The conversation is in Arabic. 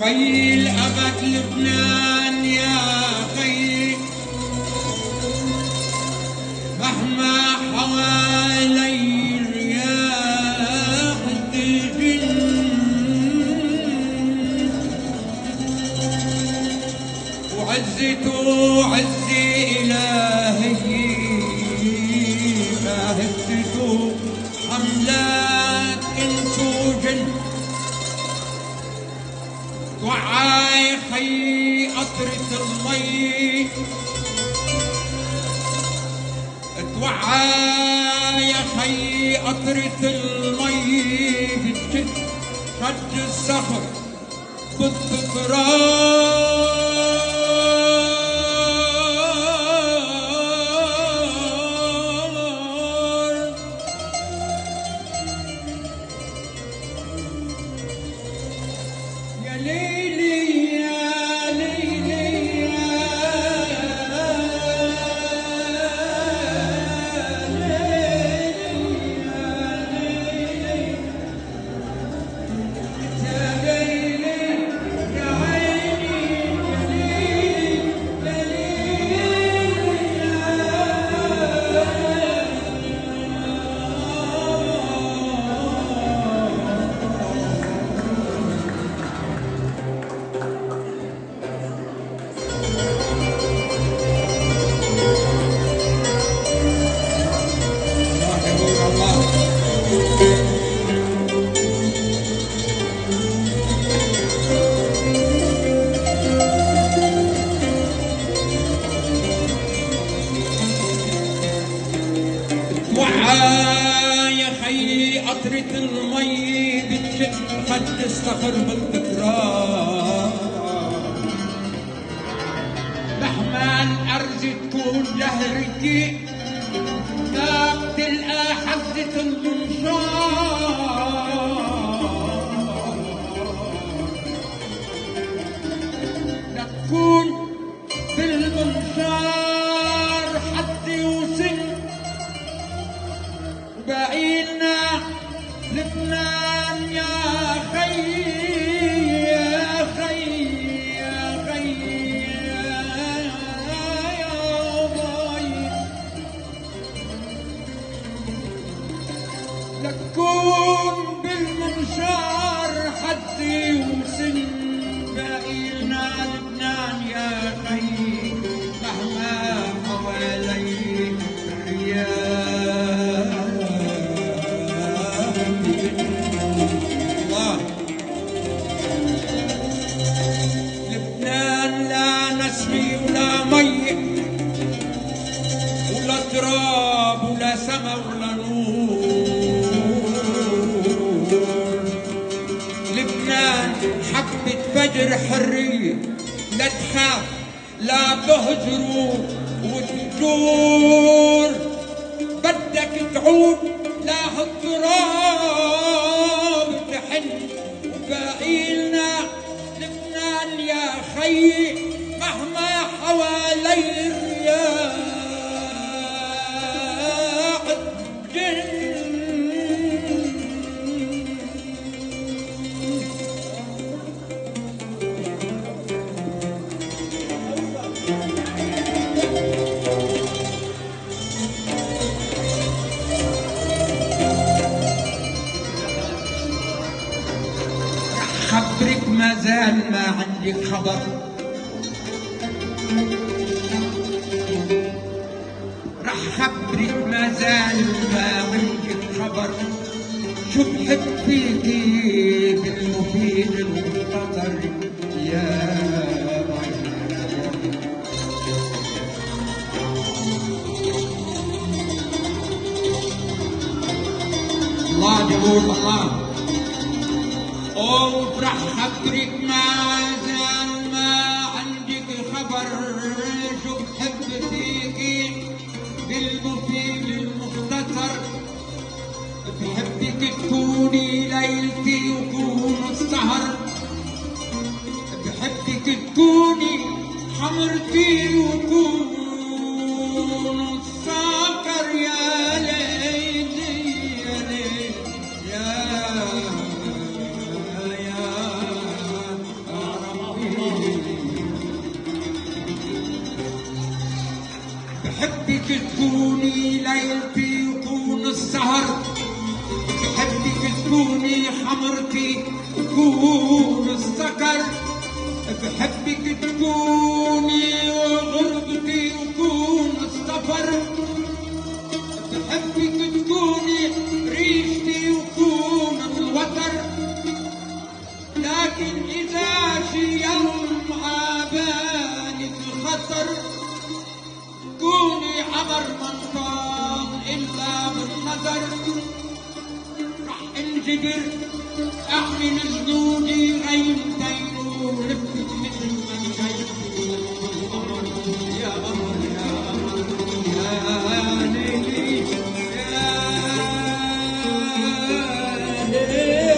حي الأبد لبنان يا خي، مهما حوالي الرياح تجن، وعزته عزي إلهي ما هبته حملات إنس وجن. توعى يا خي قطرة المي، توعى يا خي قطرة المي بتشد شد الصخر بالتكرار. يا ليلي يا ليلي يا يا خي قطرة المي بتشد خد الصخر بالتكرار. مهما الأرض تكون لهرتي لا بتلقى حزة المنشار، لا تكون بالمنشار حد يوصل وباقيلنا لبنان يا خي يا خي يا خي يا باي. لتكون بالمنشار حد يوصل باقيلنا لبنان يا خي، مهما حوالي الرياح. لبنان لا نسمي ولا مي ولا تراب ولا سما ولا نور. لبنان حبة فجر حرية، لا تخاف لا تهجروا وتجور. بدك تعود لا التراب تحن، وباقيلنا لبنان يا خي مهما حوالي الرياح تجن. خبرك ما زال ما عندك خبر، رح خبرك ما زال ما عندك خبر. شو بحب فيكي بالمفيد المختصر يا الله جبور الله. وفرح خبرك ما زال ما عندك خبر. شو بحب فيكي بالمفيد المختصر، بحبك تكوني ليلتي وكون السهر، بحبك تكوني حمرتي وكون السكر يا ليلي يا ليلي يا بحبك تكوني ليلتي وكون السهر، بحبك تكوني حمرتي وكون السكر، بحبك تكوني غربتي وكون السفر، بحبك تكوني ريشتي وكون الوتر. لكن إذا شي يوم عابالك الخطر، كوني عبر منطان إلا بالنظر. رح انجبر أحمل جنودي غيمتين ولفتك مثل ما شايفتي القمر. يا قمر يا قمر يا ليلي يا ليلي.